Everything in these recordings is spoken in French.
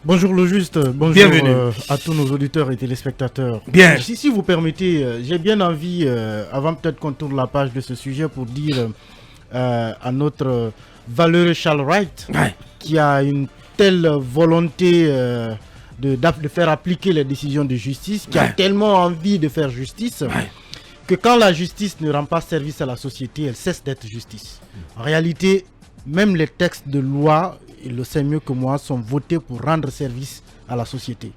Bonjour le juste, bonjour à tous nos auditeurs et téléspectateurs. Bien. Si vous permettez, j'ai bien envie, avant peut-être qu'on tourne la page de ce sujet, pour dire à notre valeureux Charles Wright, qui a une telle volonté de faire appliquer les décisions de justice, qui a tellement envie de faire justice, que quand la justice ne rend pas service à la société, elle cesse d'être justice. En réalité, même les textes de loi, il le sait mieux que moi, sont votés pour rendre service à la société.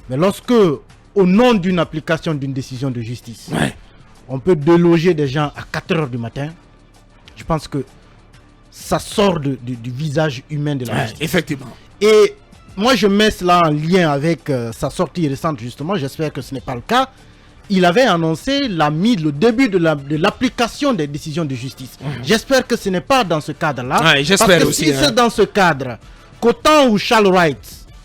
Mais lorsque, au nom d'une application d'une décision de justice, on peut déloger des gens à 4 h du matin, je pense que ça sort du visage humain de la justice. Effectivement. Et moi, je mets cela en lien avec sa sortie récente, justement. J'espère que ce n'est pas le cas. Il avait annoncé le début de l'application des décisions de justice. J'espère que ce n'est pas dans ce cadre-là. J'espère parce que aussi. Si c'est dans ce cadre qu'au temps où Charles Wright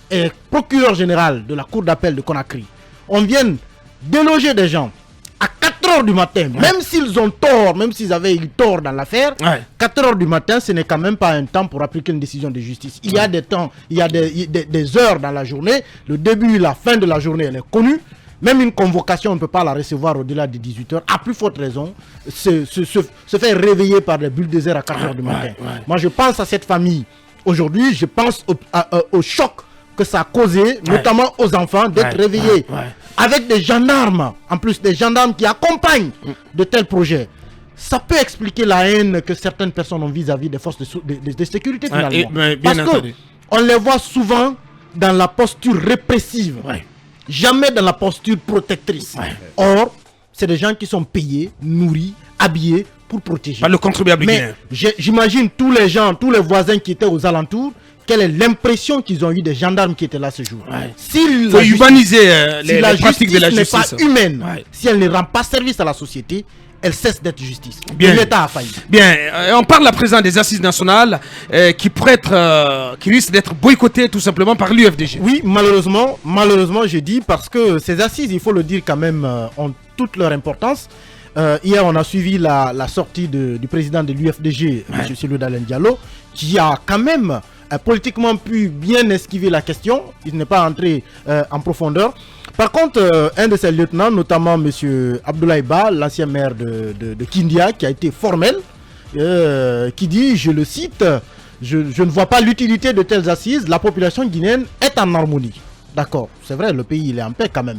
est procureur général de la cour d'appel de Conakry, on vient déloger des gens à 4 h du matin, même s'ils ont tort, même s'ils avaient eu tort dans l'affaire, 4 h du matin, ce n'est quand même pas un temps pour appliquer une décision de justice. Il y a des temps, il y a des heures dans la journée, le début et la fin de la journée, elle est connue. Même une convocation, on ne peut pas la recevoir au-delà de 18 h. À plus forte raison, se faire réveiller par des bulldozers à 4 h du matin. Moi, je pense à cette famille. Aujourd'hui, je pense au choc que ça a causé, notamment aux enfants, d'être réveillés. Avec des gendarmes, en plus des gendarmes qui accompagnent de tels projets. Ça peut expliquer la haine que certaines personnes ont vis-à-vis des forces de sécurité, finalement. Parce qu'on les voit souvent dans la posture répressive. Jamais dans la posture protectrice. Or, c'est des gens qui sont payés, nourris, habillés pour protéger. Par le contribuable guinéen. Mais j'imagine tous les gens, tous les voisins qui étaient aux alentours, quelle est l'impression qu'ils ont eu des gendarmes qui étaient là ce jour. Il faut humaniser les pratiques de la justice. Si la justice n'est pas humaine, si elle ne rend pas service à la société, elle cesse d'être justice. Bien. L'État a failli. Bien, on parle à présent des assises nationales qui risquent d'être boycottées tout simplement par l'UFDG. Oui, malheureusement, je dis, parce que ces assises, il faut le dire quand même, ont toute leur importance. Hier, on a suivi la sortie du président de l'UFDG, M. Cellou Dalein Diallo, qui a quand même politiquement pu bien esquiver la question. Il n'est pas entré en profondeur. Par contre, un de ses lieutenants, notamment M. Abdoulaye Ba, l'ancien maire de Kindia, qui a été formel, qui dit, je le cite, je ne vois pas l'utilité de telles assises, la population guinéenne est en harmonie. D'accord, c'est vrai, le pays il est en paix quand même.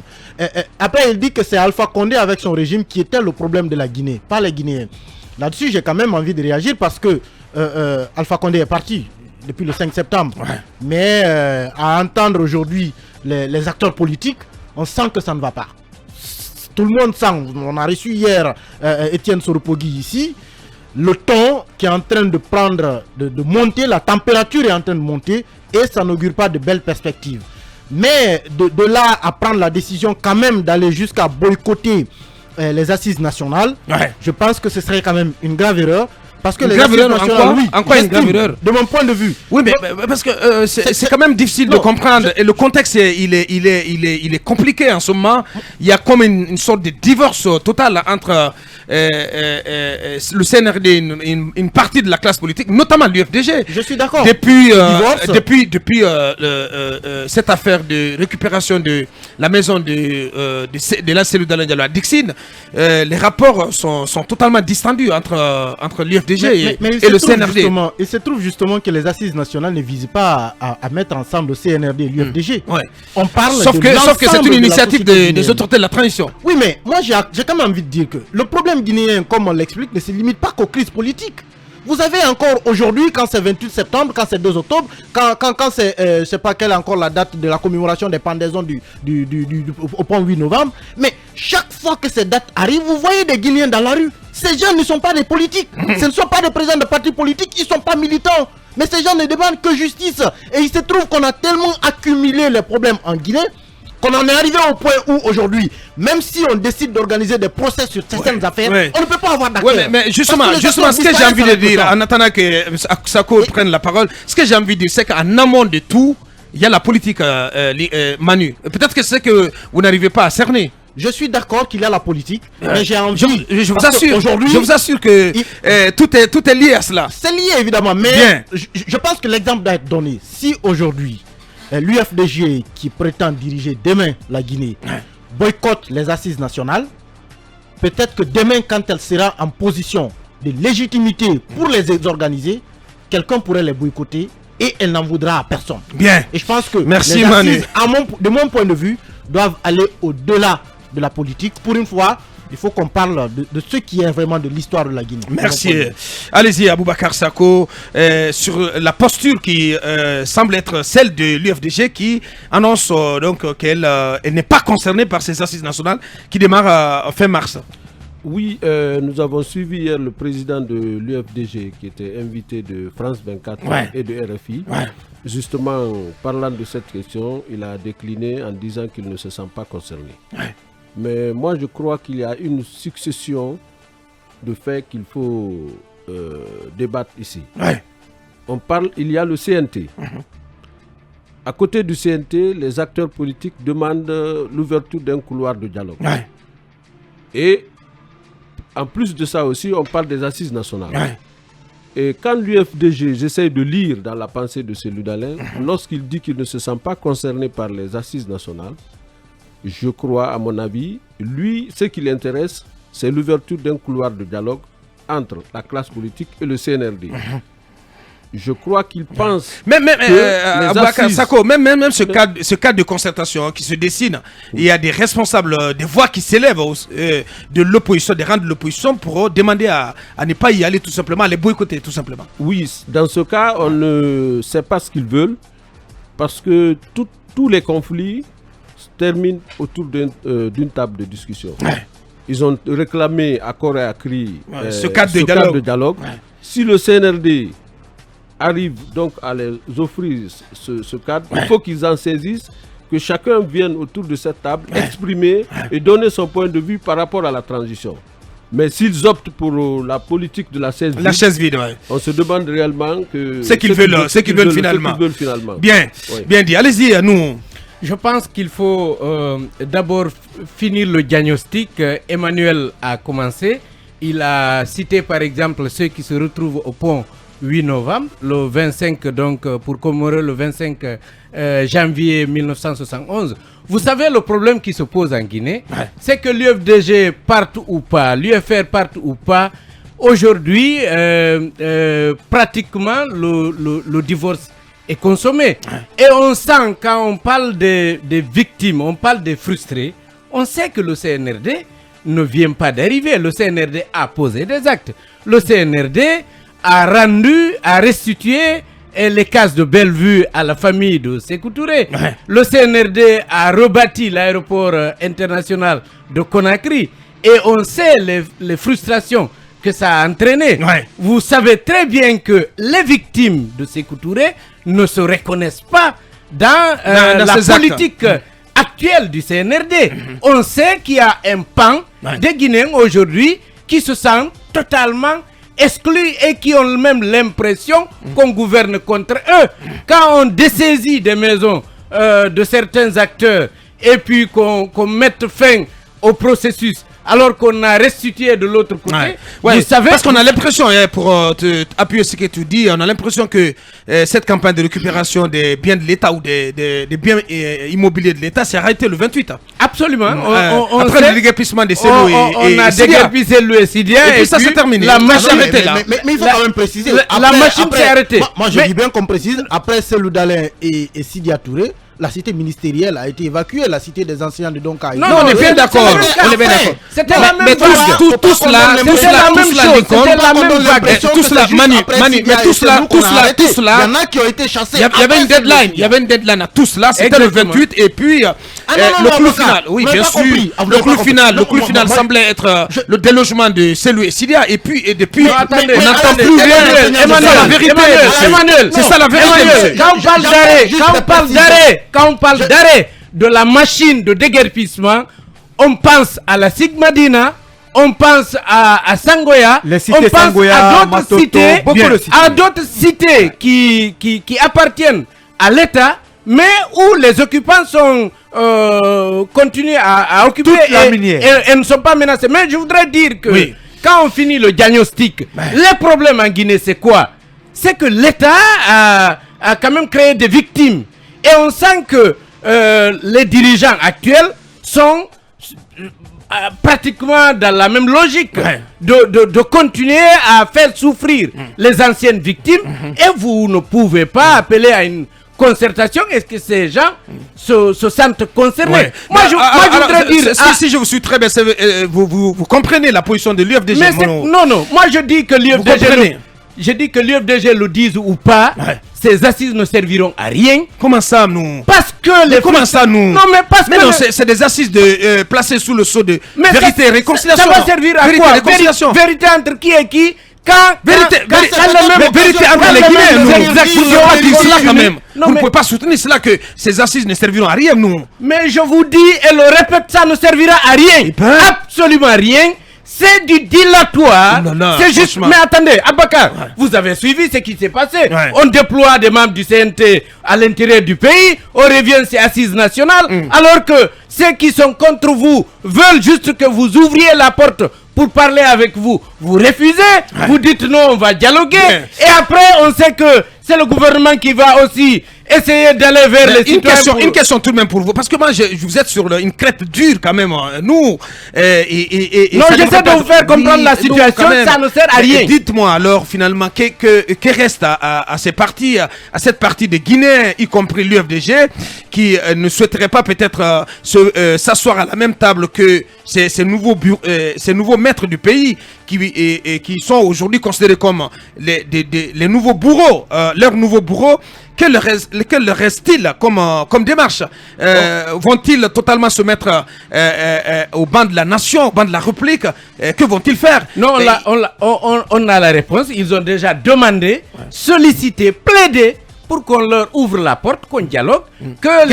Après, il dit que c'est Alpha Condé avec son régime qui était le problème de la Guinée, pas les Guinéens. Là-dessus, j'ai quand même envie de réagir parce que Alpha Condé est parti depuis le 5 septembre. Mais à entendre aujourd'hui les acteurs politiques, on sent que ça ne va pas. Tout le monde sent. On a reçu hier Étienne Soropogui ici. Le ton qui est en train de prendre, de monter, la température est en train de monter et ça n'augure pas de belles perspectives. Mais de là à prendre la décision quand même d'aller jusqu'à boycotter les assises nationales, je pense que ce serait quand même une grave erreur. Parce que les assises nationales, en quoi une grave erreur? De mon point de vue. Oui, mais parce que c'est quand même difficile de comprendre. Et le contexte, il est compliqué en ce moment. Il y a comme une sorte de divorce total entre le CNRD et une partie de la classe politique, notamment l'UFDG. Je suis d'accord. Depuis cette affaire de récupération de la maison de la cellule d'Alain Diallo à Dixine, les rapports sont totalement distendus entre l'UFDG et le CNRD. Il se trouve justement que les assises nationales ne visent pas à mettre ensemble le CNRD et l'UFDG. On parle sauf que c'est une initiative des autorités de la transition. Oui, mais moi j'ai quand même envie de dire que le problème guinéen, comme on l'explique, ne se limite pas qu'aux crises politiques. Vous avez encore aujourd'hui, quand c'est 28 septembre, quand c'est 2 octobre, quand c'est, je ne sais pas quelle est encore la date de la commémoration des pendaisons au point 8 novembre, mais chaque fois que ces dates arrivent, vous voyez des Guinéens dans la rue. Ces gens ne sont pas des politiques, ce ne sont pas des présidents de partis politiques, ils ne sont pas militants. Mais ces gens ne demandent que justice. Et il se trouve qu'on a tellement accumulé les problèmes en Guinée qu'on en est arrivé au point où aujourd'hui, même si on décide d'organiser des procès sur certaines affaires, on ne peut pas avoir d'accord. Mais justement, ce que j'ai envie de dire, en attendant que Sako prenne la parole, ce que j'ai envie de dire, c'est qu'en amont de tout, il y a la politique, Manu. Peut-être que c'est ce que vous n'arrivez pas à cerner. Je suis d'accord qu'il y a la politique, mais j'ai envie. Je vous assure que tout est lié à cela. C'est lié évidemment, mais je pense que l'exemple doit être donné. Si aujourd'hui, l'UFDG qui prétend diriger demain la Guinée boycotte les assises nationales, peut-être que demain, quand elle sera en position de légitimité pour les organiser, quelqu'un pourrait les boycotter et elle n'en voudra à personne. Bien. Et je pense que merci, les assises, de mon point de vue, doivent aller au-delà de la politique. Pour une fois, il faut qu'on parle de ce qui est vraiment de l'histoire de la Guinée. Merci. Allez-y, Aboubacar Sako, sur la posture qui semble être celle de l'UFDG qui annonce donc qu'elle n'est pas concernée par ces assises nationales qui démarrent fin mars. Oui, nous avons suivi hier le président de l'UFDG qui était invité de France 24 et de RFI. Ouais. Justement, parlant de cette question, il a décliné en disant qu'il ne se sent pas concerné. Ouais. Mais moi, je crois qu'il y a une succession de faits qu'il faut débattre ici. Ouais. Il y a le CNT. À côté du CNT, les acteurs politiques demandent l'ouverture d'un couloir de dialogue. Ouais. Et en plus de ça aussi, on parle des assises nationales. Ouais. Et quand l'UFDG, j'essaie de lire dans la pensée de Cellou Dalein, lorsqu'il dit qu'il ne se sent pas concerné par les assises nationales, je crois, à mon avis, lui, ce qui l'intéresse, c'est l'ouverture d'un couloir de dialogue entre la classe politique et le CNRD. Je crois qu'il pense même ce cadre de concertation qui se dessine, il y a des responsables, des voix qui s'élèvent de l'opposition, des rangs de l'opposition pour demander à ne pas y aller tout simplement, à les boycotter tout simplement. Oui, dans ce cas, on ne sait pas ce qu'ils veulent parce que tous les conflits se terminent autour d'une table de discussion. Ouais. Ils ont réclamé à corps et à cri ce cadre de dialogue. Ouais. Si le CNRD arrive donc à les offrir ce cadre, il faut qu'ils en saisissent, que chacun vienne autour de cette table exprimer et donner son point de vue par rapport à la transition. Mais s'ils optent pour la politique de la chaise vide, on se demande réellement ce qu'ils veulent finalement. Bien, bien dit. Allez-y, à nous. Je pense qu'il faut d'abord finir le diagnostic. Emmanuel a commencé. Il a cité par exemple ceux qui se retrouvent au pont 8 novembre, le 25 donc pour commémorer le 25 janvier 1971. Vous savez le problème qui se pose en Guinée, c'est que l'UFDG parte ou pas, l'UFR parte ou pas, aujourd'hui pratiquement le divorce est consommé. Et on sent quand on parle des victimes, on parle des frustrés, on sait que le CNRD ne vient pas d'arriver. Le CNRD a posé des actes. Le CNRD a restitué les cases de Bellevue à la famille de Sékou Touré. Le CNRD a rebâti l'aéroport international de Conakry. Et on sait les frustrations que ça a entraîné. Vous savez très bien que les victimes de Sékou Touré ne se reconnaissent pas dans la politique actuelle du CNRD. On sait qu'il y a un pan des Guinéens aujourd'hui qui se sentent totalement exclus et qui ont même l'impression qu'on gouverne contre eux. Quand on dessaisit des maisons de certains acteurs et puis qu'on mette fin au processus alors qu'on a restitué de l'autre côté, vous savez, parce qu'on a l'impression, pour appuyer ce que tu dis, on a l'impression que cette campagne de récupération des biens de l'État ou des biens immobiliers de l'État s'est arrêtée le 28. Absolument. Après le déguerpissement des Cellou on a déguerpissé le Sidia et puis ça s'est terminé. La machine arrêtée là. Mais il faut quand même préciser. La machine s'est arrêtée. Moi je dis bien qu'on précise, après Cellou Dalein et Sidia Touré, la cité ministérielle a été évacuée, la cité des anciens de Donka. Non, on est bien d'accord. C'était la même chose. Tous là, c'était la même vague. Tous là, Manu, mais tous là. Il y en a qui ont été chassés. Il y avait une deadline à tous là, c'était le 28 et puis le clou final. Oui, bien sûr. Le clou final semblait être le délogement de Cellou et Sidia et depuis on n'entend plus rien. Emmanuel, c'est ça la vérité. Quand on parle d'arrêt de la machine de déguerpissement, on pense à la Sigmadina, on pense à Sangoya, on pense à d'autres cités qui appartiennent à l'État, mais où les occupants sont continuent à occuper et ne sont pas menacés. Mais je voudrais dire que quand on finit le diagnostic, le problème en Guinée c'est quoi? C'est que l'État a quand même créé des victimes. Et on sent que les dirigeants actuels sont pratiquement dans la même logique de continuer à faire souffrir les anciennes victimes. Et vous ne pouvez pas appeler à une concertation. Est-ce que ces gens se sentent concernés? Moi, je voudrais dire... Si je vous suis très bien, vous comprenez la position de l'UFDG. Non, moi je dis que l'UFDG... Je dis que l'UFDG le dise ou pas, ces assises ne serviront à rien. Comment ça, nous? Parce que comment ça, nous? Non, mais parce que... c'est des assises placées sous le sceau de vérité et réconciliation. Ça va servir à quoi? Vérité entre qui et qui? Vérité entre les Guinéens, nous. Exactement, dire cela quand même. Vous ne pouvez pas soutenir cela que ces assises ne serviront à rien, nous. Mais je vous dis et le répète, ça ne servira à rien. Absolument rien. C'est du dilatoire. C'est juste. Mais attendez, Abakar, vous avez suivi ce qui s'est passé. On déploie des membres du CNT à l'intérieur du pays. On revient ces assises nationales. Alors que ceux qui sont contre vous veulent juste que vous ouvriez la porte pour parler avec vous. Vous refusez. Vous dites non, on va dialoguer. Et après, on sait que c'est le gouvernement qui va aussi essayer d'aller vers les citoyens. Une question tout de même pour vous, parce que moi, vous êtes sur une crête dure quand même. Nous, non, j'essaie de vous faire comprendre la situation, ça ne sert à rien. Dites-moi alors, finalement, que reste à ces partis, à cette partie des Guinéens, y compris l'UFDG, qui ne souhaiterait pas peut-être s'asseoir à la même table que ces nouveaux maîtres du pays qui sont aujourd'hui considérés comme les nouveaux bourreaux, leurs nouveaux bourreaux. Quel leur reste-t-il comme démarche? Vont-ils totalement se mettre au banc de la nation, au banc de la République? Que vont-ils faire? Non, on a la réponse. Ils ont déjà demandé, sollicité, plaidé pour qu'on leur ouvre la porte, qu'on dialogue, que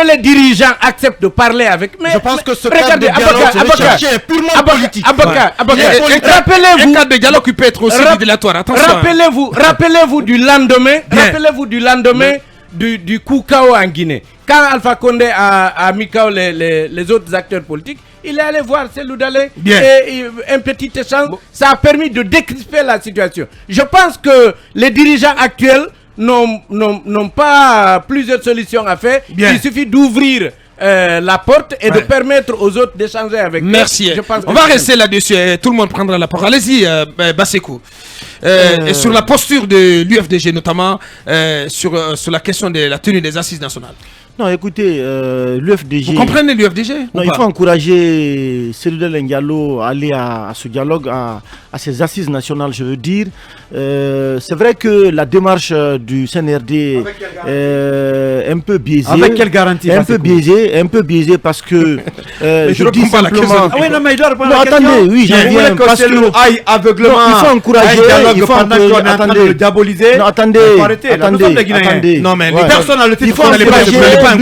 les dirigeants acceptent de parler avec. Mais je pense que ce cadre de dialogue est purement politique. Rappelez-vous, un cadre de dialogue qui peut être aussi dilatoire. Attention. Rappelez-vous du lendemain, du coup KO en Guinée. Quand Alpha Condé a mis KO les autres acteurs politiques, il est allé voir Cellou Dalein et un petit échange. Ça a permis de décrisper la situation. Je pense que les dirigeants actuels n'ont pas plusieurs solutions à faire. Il suffit d'ouvrir la porte et de permettre aux autres d'échanger avec. Merci. On va rester là-dessus. Tout le monde prendra la parole. Allez-y, Bassekou. Et sur la posture de l'UFDG, notamment sur la question de la tenue des assises nationales. Non, écoutez, l'UFDG... Vous comprenez l'UFDG? Non, il faut encourager Cellou Dalein Diallo à aller à ce dialogue, à ces assises nationales, je veux dire. C'est vrai que la démarche du CNRD est un peu biaisée. Avec quelle garantie? Un peu biaisée parce que... je dis simplement... Ah oui, non, mais il doit répondre à la question. Attendez, oui, j'en viens. Parce que aille aveuglement. Il faut encourager... Il faut pendant qu'on est en train de le diaboliser. Non, attendez. Non, mais personne n'a le titre. Il faut encourager... Non,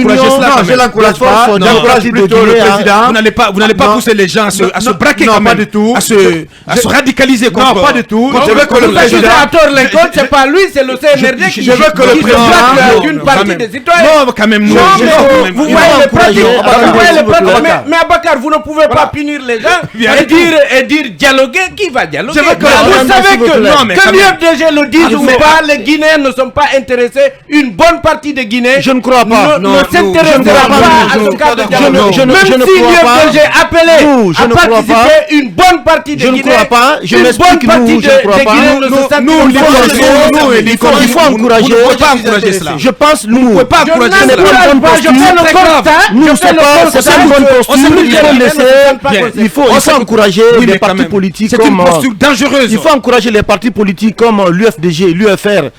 je l'encourage pas. J'encourage plutôt le président. Vous n'allez pas pousser les gens à se braquer comme pas du tout. À se radicaliser contre... Non, pas du tout. Je veux que le président... C'est pas lui, c'est le CNRD qui... Je veux que le président... d'une partie des citoyens. Non, quand même, nous... Vous voyez les pratiques. Mais Abakar, vous ne pouvez pas punir les gens et dire dialoguer. Qui va dialoguer? Vous savez que l'UFDG le dise ou pas, les Guinéens ne sont pas intéressés. Une bonne partie des Guinéens... Je ne crois pas. Ne s'intéressera pas à ce cas de dialogue. Même si l'UFDG appelé à participer, une bonne partie des Guinéens... Je ne crois pas. Je m'explique, nous, je ne crois pas. Il faut encourager. Vous ne pouvez pas encourager cela. Je pense, nous... Vous ne pouvez pas encourager cela. Je fais le constat. Nous, c'est pas une bonne posture. Il faut encourager les partis politiques comme... C'est une posture dangereuse. Il faut encourager les partis politiques comme l'UFDG, l'UFR,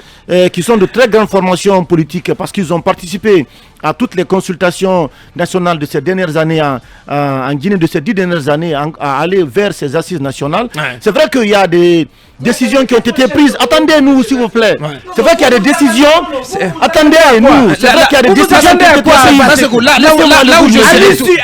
qui sont de très grandes formations politiques parce qu'ils ont participé à toutes les consultations nationales de ces dernières années en Guinée, de ces 10 dernières années, à aller vers ces assises nationales. C'est vrai qu'il y a des décisions qui ont été prises. Attendez-nous, s'il vous plaît. C'est vrai qu'il y a des décisions. Attendez-nous. C'est vrai qu'il y a des décisions qui ont été prises.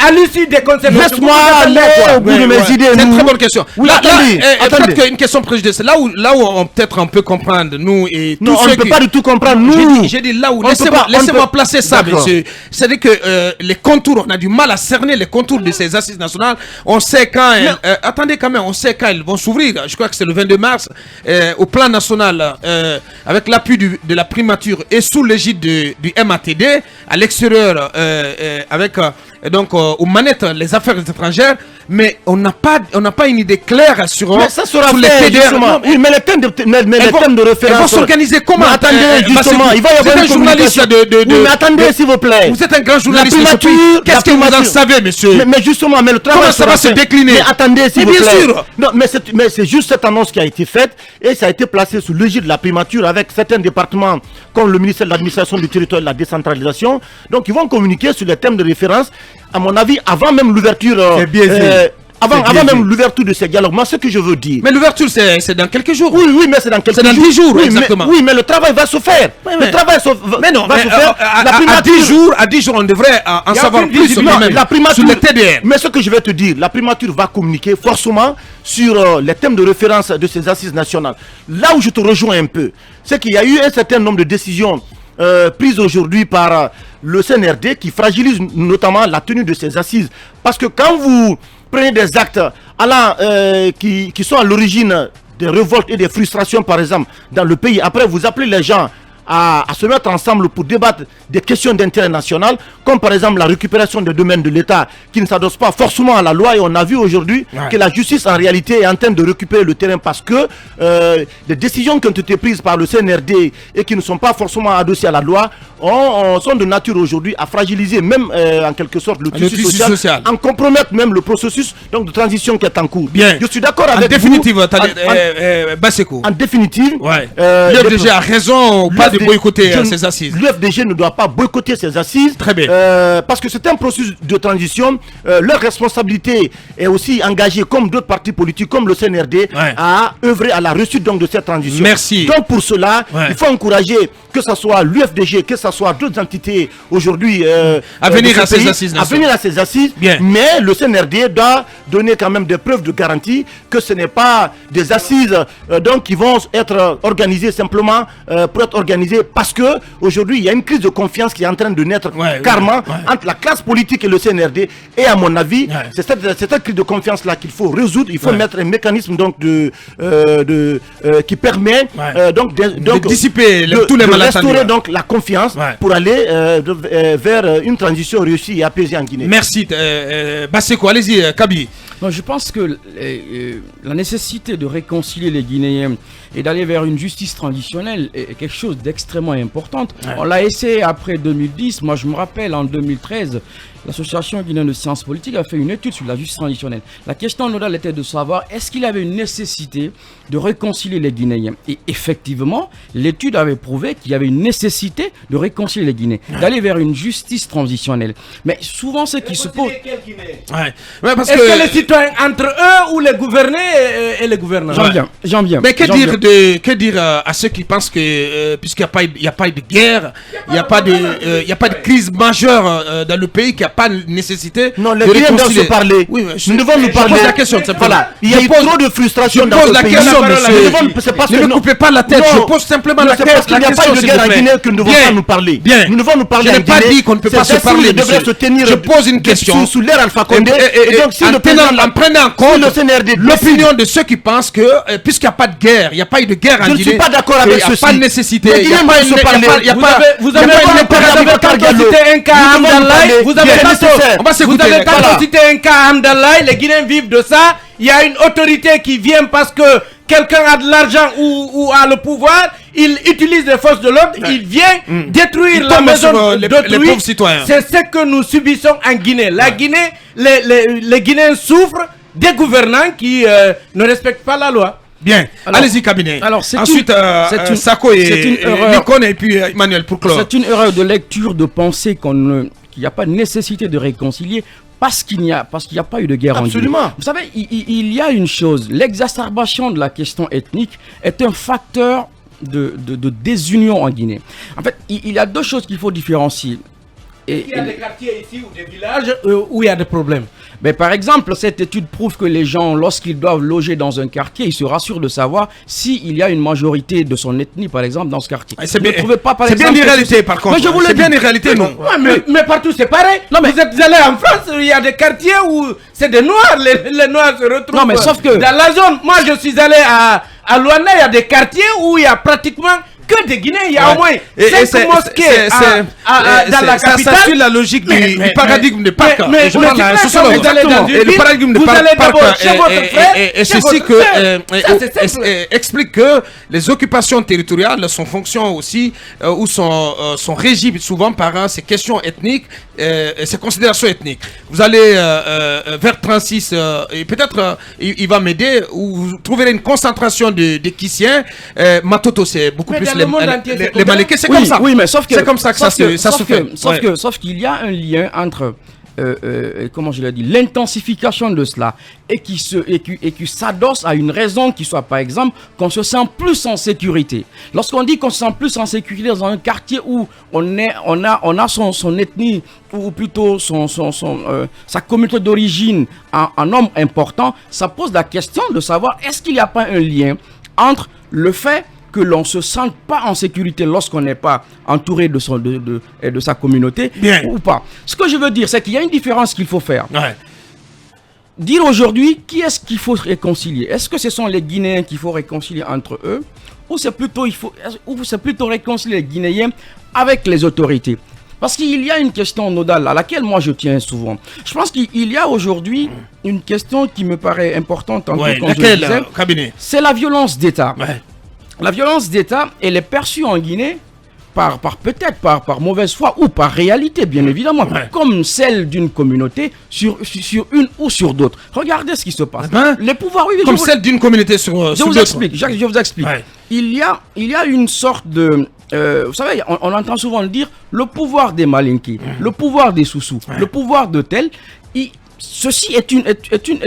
À l'issue des concertations. Laisse-moi aller au bout de mes idées. C'est une très bonne question. Oui, attendez. Une question préjudice. Là où peut-être on peut comprendre, nous et tous ceux ne peut pas du tout comprendre. Nous, j'ai dit là où, laissez-moi placer ça, monsieur. C'est-à-dire que les contours, on a du mal à cerner les contours de ces assises nationales. On sait quand, attendez quand même, on sait quand elles vont s'ouvrir. Je crois que c'est le 22 mars, au plan national, avec l'appui de la primature et sous l'égide du MATD, à l'extérieur, avec donc aux manettes les affaires étrangères, mais on n'a pas une idée claire sur, mais ça sera sur fait, les TDR. Non, oui, mais les thèmes de référence. Elles vont s'organiser comment? Mais attendez, justement, il va y avoir un journaliste oui, mais attendez, s'il vous plaît. Vous êtes un grand journaliste. Qu'est-ce que vous en savez, monsieur? Mais justement, mais le travail. Comment ça va se décliner? Mais attendez, s'il vous plaît. Bien sûr. Non, mais c'est juste cette annonce qui a été faite et ça a été placé sous l'égide de la primature avec certains départements comme le ministère de l'administration du territoire et de la décentralisation. Donc, ils vont communiquer sur les thèmes de référence, à mon avis, avant même l'ouverture. Avant même l'ouverture de ces dialogues. Moi, ce que je veux dire. Mais l'ouverture, c'est dans quelques jours. Oui, mais c'est dans quelques jours. C'est dans 10 jours, exactement. Oui, mais le travail va se faire. Le travail va se faire. À 10 jours, on devrait en savoir plus sur les TDR. Mais ce que je vais te dire, la primature va communiquer forcément sur les thèmes de référence de ces assises nationales. Là où je te rejoins un peu, c'est qu'il y a eu un certain nombre de décisions prises aujourd'hui par le CNRD qui fragilisent notamment la tenue de ces assises. Parce que quand vous prenez des actes qui sont à l'origine des révoltes et des frustrations, par exemple, dans le pays, après vous appelez les gens à se mettre ensemble pour débattre des questions d'intérêt national, comme par exemple la récupération des domaines de l'État qui ne s'adossent pas forcément à la loi. Et on a vu aujourd'hui que la justice en réalité est en train de récupérer le terrain parce que les décisions qui ont été prises par le CNRD et qui ne sont pas forcément adossées à la loi sont de nature aujourd'hui à fragiliser même en quelque sorte le tissu social, en compromettre même le processus donc, de transition qui est en cours. Bien. Je suis d'accord avec vous. Basseko. En définitive, l'UFDG a raison, pas de boycotter ces assises. L'UFDG ne doit pas boycotter ces assises. Très bien. Parce que c'est un processus de transition. Leur responsabilité est aussi engagée, comme d'autres partis politiques, comme le CNRD, à œuvrer à la réussite donc, de cette transition. Merci. Donc pour cela, il faut encourager que ce soit l'UFDG, que ce soit d'autres entités aujourd'hui à venir à ces assises. À venir à ces assises. Bien. Mais le CNRD doit donner quand même des preuves de garantie que ce n'est pas des assises donc, qui vont être organisées simplement pour être organisées parce que aujourd'hui il y a une crise de confiance qui est en train de naître carrément entre la classe politique et le CNRD. Et à mon avis, c'est cette crise de confiance là qu'il faut résoudre. Il faut mettre un mécanisme donc qui permet donc de dissiper tous les malentendus, restaurer donc la confiance pour aller vers une transition réussie et apaisée en Guinée. Merci. Basseko, allez-y, Kaby. Non, je pense que la nécessité de réconcilier les Guinéens et d'aller vers une justice transitionnelle est quelque chose d'extrêmement important. On l'a essayé après 2010. Moi, je me rappelle, en 2013, l'Association guinéenne de sciences politiques a fait une étude sur la justice transitionnelle. La question nodale était de savoir est-ce qu'il y avait une nécessité de réconcilier les Guinéens. Et effectivement, l'étude avait prouvé qu'il y avait une nécessité de réconcilier les Guinéens, d'aller vers une justice transitionnelle. Mais souvent, ce qui se pose... Parce est-ce que les citoyens entre eux ou les gouvernés et les gouvernants? J'en viens. Mais que dire à ceux qui pensent que puisqu'il n'y a pas eu de guerre, il n'y a pas de crise majeure dans le pays, qu'il n'y a pas de nécessité de réconcilier. Se parler. Oui, nous devons nous parler. Je pose la question. Voilà. Il y a eu trop de frustration dans le pays. Ne me coupez pas la tête. Je pose simplement la question. Il n'y a pas de guerre en Guinée que nous ne devons pas nous parler. Nous devons nous parler. Je n'ai pas dit qu'on ne peut pas se parler. Je pose une question. Sous l'ère Alpha Condé. Et donc, en prenant en compte l'opinion de ceux qui pensent que puisqu'il n'y a pas de guerre, il n'y a pas eu de guerre en Guinée. Je ne suis pas d'accord avec ceci. Il n'y a pas de nécessité. Il n'y a pas de parler. Vous avez cité un cas à Amdalaï. Vous avez tantôt cité un cas à Amdalaï. Les Guinéens vivent de ça. Il y a une autorité qui vient parce que quelqu'un a de l'argent ou a le pouvoir, il utilise les forces de l'ordre, il vient détruire la maison d'autrui. C'est ce que nous subissons en Guinée. La Guinée, les Guinéens souffrent des gouvernants qui ne respectent pas la loi. Bien, allez-y cabinet. Ensuite, Sako et Lincoln et puis Emmanuel pour clore. C'est une erreur de lecture de penser qu'il n'y a pas de nécessité de réconcilier. Parce qu'il n'y a pas eu de guerre en Guinée. Vous savez, il y a une chose, l'exacerbation de la question ethnique est un facteur de désunion en Guinée. En fait, il y a deux choses qu'il faut différencier. Il y a des quartiers ici ou des villages où il y a des problèmes. Mais par exemple, cette étude prouve que les gens, lorsqu'ils doivent loger dans un quartier, ils se rassurent de savoir s'il y a une majorité de son ethnie, par exemple, dans ce quartier. C'est bien, c'est bien une réalité, par contre. C'est bien une réalité, non. Ouais, mais partout, c'est pareil. Non, mais vous êtes allé en France, il y a des quartiers où c'est des Noirs. Les Noirs se retrouvent. Non, mais sauf que... Dans la zone, moi, je suis allé à Luanda, il y a des quartiers où il y a pratiquement que des Guinéens. Il y a au moins 5 mosquées dans la capitale. Ça suit la logique du paradigme de Pâques. Mais je parle à un sociologue. Le paradigme de Pâques et ceci explique que les occupations territoriales sont fonction aussi ou sont régies souvent par ces questions ethniques et ces considérations ethniques. Vous allez vers 36 et peut-être il va m'aider où vous trouverez une concentration de Kissiens. Matoto, c'est beaucoup plus les Malékés, c'est comme ça. Oui, mais sauf que c'est comme ça que ça se fait. Sauf qu'il y a un lien entre comment je l'ai dit, l'intensification de cela et qui s'adosse à une raison qui soit, par exemple, qu'on se sent plus en sécurité. Lorsqu'on dit qu'on se sent plus en sécurité dans un quartier où on a son ethnie ou plutôt sa communauté d'origine en nombre important, ça pose la question de savoir est-ce qu'il n'y a pas un lien entre le fait que l'on ne se sente pas en sécurité lorsqu'on n'est pas entouré de sa communauté ou pas. Ce que je veux dire, c'est qu'il y a une différence qu'il faut faire. Ouais. Dire aujourd'hui, qui est-ce qu'il faut réconcilier? Est-ce que ce sont les Guinéens qu'il faut réconcilier entre eux ou c'est plutôt réconcilier les Guinéens avec les autorités? Parce qu'il y a une question nodale à laquelle moi je tiens souvent. Je pense qu'il y a aujourd'hui une question qui me paraît importante en tant que c'est la violence d'État. Ouais. La violence d'État, elle est perçue en Guinée peut-être par mauvaise foi ou par réalité, bien évidemment, comme celle d'une communauté sur une ou sur d'autres. Regardez ce qui se passe. Les pouvoirs, comme celle d'une communauté sur d'autres. Je vous explique. Ouais. Il y a une sorte de... vous savez, on entend souvent dire le pouvoir des Malinké, le pouvoir des Soussous, le pouvoir de tel... Ceci est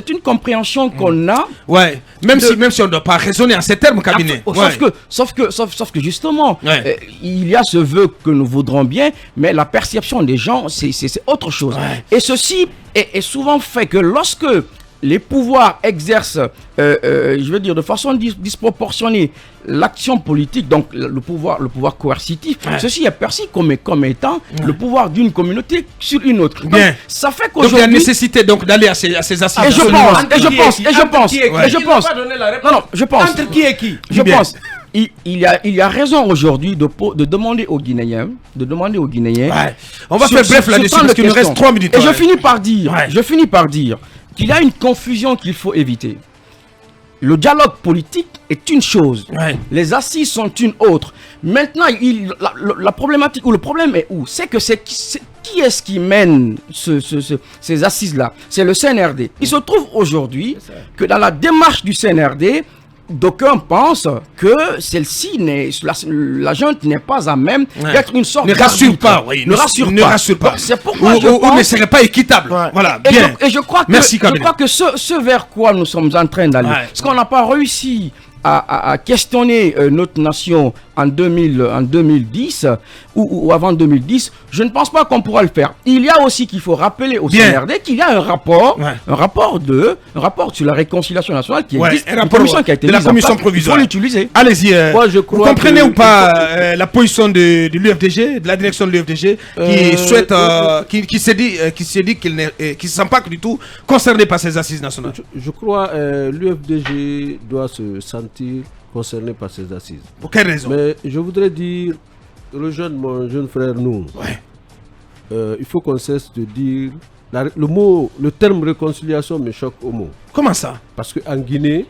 une compréhension qu'on a. Ouais. Même si on ne doit pas raisonner en ces termes, cabinet. Sauf que justement, il y a ce vœu que nous voudrons bien, mais la perception des gens, c'est autre chose. Ouais. Et ceci est souvent fait que lorsque les pouvoirs exercent, je veux dire, de façon disproportionnée l'action politique, donc le pouvoir coercitif, ceci est perçu comme étant le pouvoir d'une communauté sur une autre. Donc, ça fait qu'aujourd'hui... Donc il y a nécessité d'aller à ces assises. Et je pense. Entre qui et qui? Je pense. Il y a raison aujourd'hui de demander aux Guinéens, On va faire bref là-dessus parce qu'il nous reste 3 minutes. Et je finis par dire qu'il y a une confusion qu'il faut éviter. Le dialogue politique est une chose, les assises sont une autre. Maintenant, la problématique ou le problème est où? C'est que qui est-ce qui mène ces assises-là? C'est le CNRD. Il se trouve aujourd'hui que dans la démarche du CNRD, d'aucuns pensent que celle-ci la junte n'est pas à même d'être une sorte ne rassure pas. C'est pourquoi je pense... ne serait pas équitable. Voilà. Bien. Et je crois que ce vers quoi nous sommes en train d'aller, ce qu'on n'a pas réussi à questionner notre nation en 2010 ou avant 2010, je ne pense pas qu'on pourra le faire. Il y a aussi qu'il faut rappeler au CNRD qu'il y a un rapport sur la réconciliation nationale qui existe, une commission qui a été mise en place. Il faut l'utiliser. Allez-y. Vous comprenez ou pas la position de l'UFDG, de la direction de l'UFDG, qui souhaite, qui s'est dit qu'il ne se sent pas du tout concerné par ces assises nationales? Je crois l'UFDG doit se sentir concerné par ces assises. Pour quelle raison? Mais je voudrais dire, rejoindre mon jeune frère nous. Il faut qu'on cesse de dire le terme réconciliation me choque au mot. Comment ça? Parce qu'en Guinée,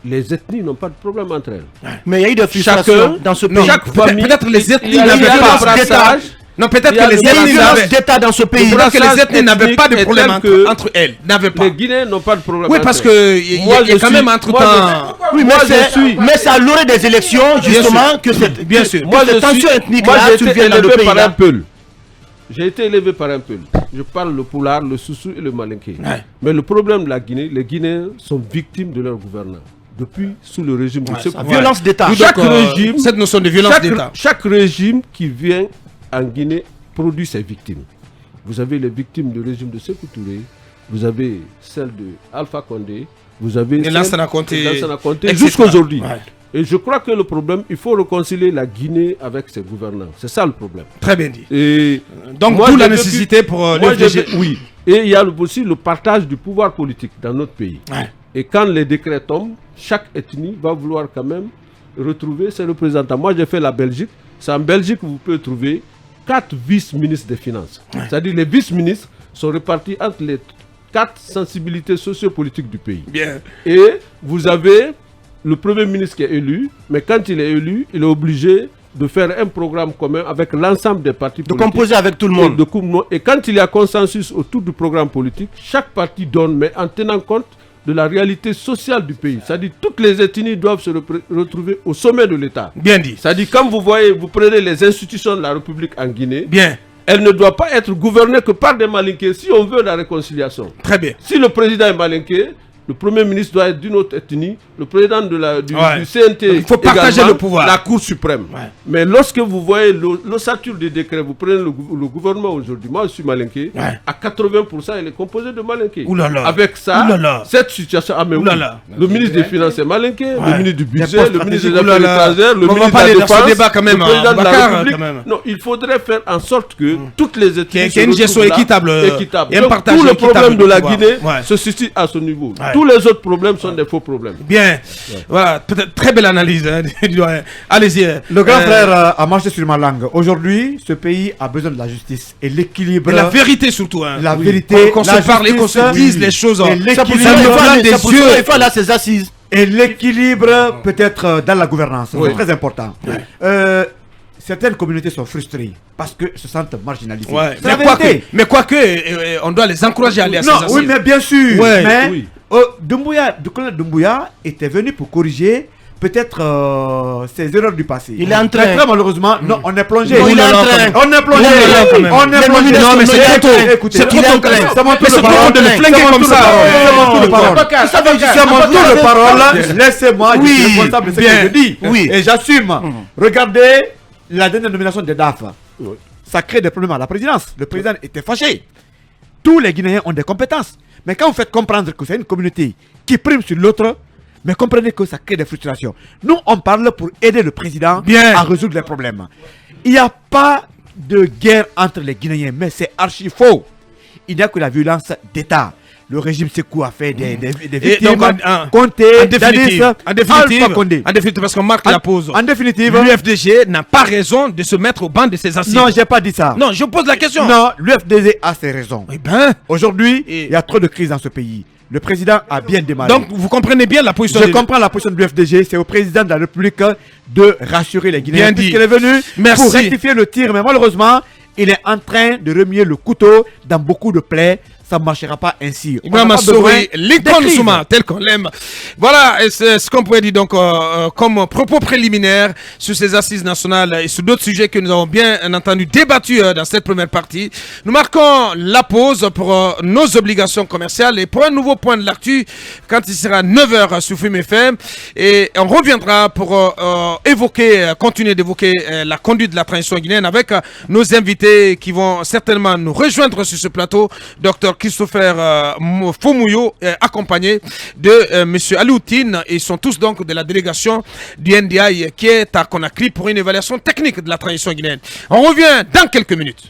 les ethnies n'ont pas de problème entre elles. Mais il y a eu des frustrations dans ce pays. Peut-être les ethnies n'avaient pas de non, peut-être que les ethnies n'avaient pas de problème entre elles. Les Guinéens n'ont pas de problème. Oui, parce qu'il y a quand même entre-temps... Oui, mais c'est à l'orée des élections, justement, que cette tension ethnique-là survient dans le pays. J'ai été élevé par un peul. Je parle le Pulaar, le Soussou et le Malinké. Mais le problème de la Guinée, les Guinéens sont victimes de leur gouvernants. Depuis sous le régime de violence d'État. Cette notion de violence d'État. Chaque régime qui vient en Guinée produit ses victimes. Vous avez les victimes du régime de Sékou Touré, vous avez celles de Alpha Condé, vous avez Lansana Conté, jusqu'à aujourd'hui. Ouais. Et je crois que le problème, il faut réconcilier la Guinée avec ses gouvernants. C'est ça le problème. Très bien dit. Et donc, d'où la nécessité pour l'UFDG. Oui. Et il y a aussi le partage du pouvoir politique dans notre pays. Ouais. Et quand les décrets tombent, chaque ethnie va vouloir quand même retrouver ses représentants. Moi, j'ai fait la Belgique. C'est en Belgique que vous pouvez trouver 4 vice-ministres des Finances. Ouais. C'est-à-dire les vice-ministres sont répartis entre les 4 sensibilités sociopolitiques du pays. Bien. Et vous avez le Premier ministre qui est élu, mais quand il est élu, il est obligé de faire un programme commun avec l'ensemble des partis politiques. De composer avec tout le monde. Et quand il y a consensus autour du programme politique, chaque parti donne, mais en tenant compte de la réalité sociale du pays. C'est-à-dire toutes les ethnies doivent se retrouver au sommet de l'État. Bien dit. C'est-à-dire quand vous voyez, vous prenez les institutions de la République en Guinée, bien. Elle ne doit pas être gouvernée que par des malinqués si on veut la réconciliation. Très bien. Si le président est malinqué, le Premier ministre doit être d'une autre ethnie, le président du CNT, il faut partager le pouvoir. La Cour suprême. Ouais. Mais lorsque vous voyez l'ossature des décrets, vous prenez le gouvernement aujourd'hui, moi je suis malinqué, à 80% il est composé de malinqués. Avec ça, cette situation, le ministre des Finances est malinqué, le ministre du Budget, le ministre des Affaires étrangères, le ministre de la Défense, le président de la République. Non, il faudrait faire en sorte que toutes les ethnies qu'il y ait une gestion équitable. Tout le problème de la Guinée se situe à ce niveau. Tous les autres problèmes sont des faux problèmes. Bien. Voilà, peut-être très belle analyse. Allez-y. Le grand frère a marché sur ma langue. Aujourd'hui, ce pays a besoin de la justice et l'équilibre. Et la vérité surtout. La vérité. Qu'on se parle et qu'on se dise les choses. Il faut aller à ces assises. Et l'équilibre peut-être dans la gouvernance. C'est très important. Certaines communautés sont frustrées parce que se sentent marginalisées. Mais quoique, on doit les encourager à aller à ces assises. Oui, mais bien sûr. Mais le colonel Doumbouya était venu pour corriger peut-être ses erreurs du passé. Il est en train. Mais très malheureusement, non, on est plongé. Il est en train. On est plongé. On est plongé. Non, mais c'est trop tôt. Écoutez, c'est trop tôt. C'est mon tour de parole. De le flinguer comme ça. C'est mon tour de parole. C'est mon tour de parole. Laissez-moi, je suis responsable de ce que je dis. Et j'assume. Regardez la dernière nomination de DAF. Ça crée des problèmes à la présidence. Le président était fâché. Tous les Guinéens ont des compétences. Mais quand vous faites comprendre que c'est une communauté qui prime sur l'autre, mais comprenez que ça crée des frustrations. Nous, on parle pour aider le président à résoudre les problèmes. Il n'y a pas de guerre entre les Guinéens, mais c'est archi faux. Il n'y a que la violence d'État. Le régime Sékou a fait des victimes. Conté, en définitive, parce qu'on marque la pause. En définitive, l'UFDG n'a pas raison de se mettre au banc de ses assises. Non, j'ai pas dit ça. Non, je pose la question. Non, l'UFDG a ses raisons. Aujourd'hui, il y a trop de crises dans ce pays. Le président a bien démarré. Donc, vous comprenez bien la position. Je comprends la position de l'UFDG. C'est au président de la République de rassurer les Guinéens. Puisqu'il est venu pour rectifier le tir. Mais malheureusement, il est en train de remuer le couteau dans beaucoup de plaies. Ça ne marchera pas ainsi. Lincoln Souma, tel qu'on l'aime. Voilà, c'est ce qu'on pourrait dire donc comme propos préliminaires sur ces assises nationales et sur d'autres sujets que nous avons bien entendu débattus dans cette première partie. Nous marquons la pause pour nos obligations commerciales et pour un nouveau point de l'actu quand il sera 9h sur FUM FM. Et on reviendra pour continuer d'évoquer la conduite de la transition guinéenne avec nos invités qui vont certainement nous rejoindre sur ce plateau. Dr Christopher Fomouyo, accompagné de M. Aloutine. Ils sont tous donc de la délégation du NDI qui est à Conakry pour une évaluation technique de la transition guinéenne. On revient dans quelques minutes.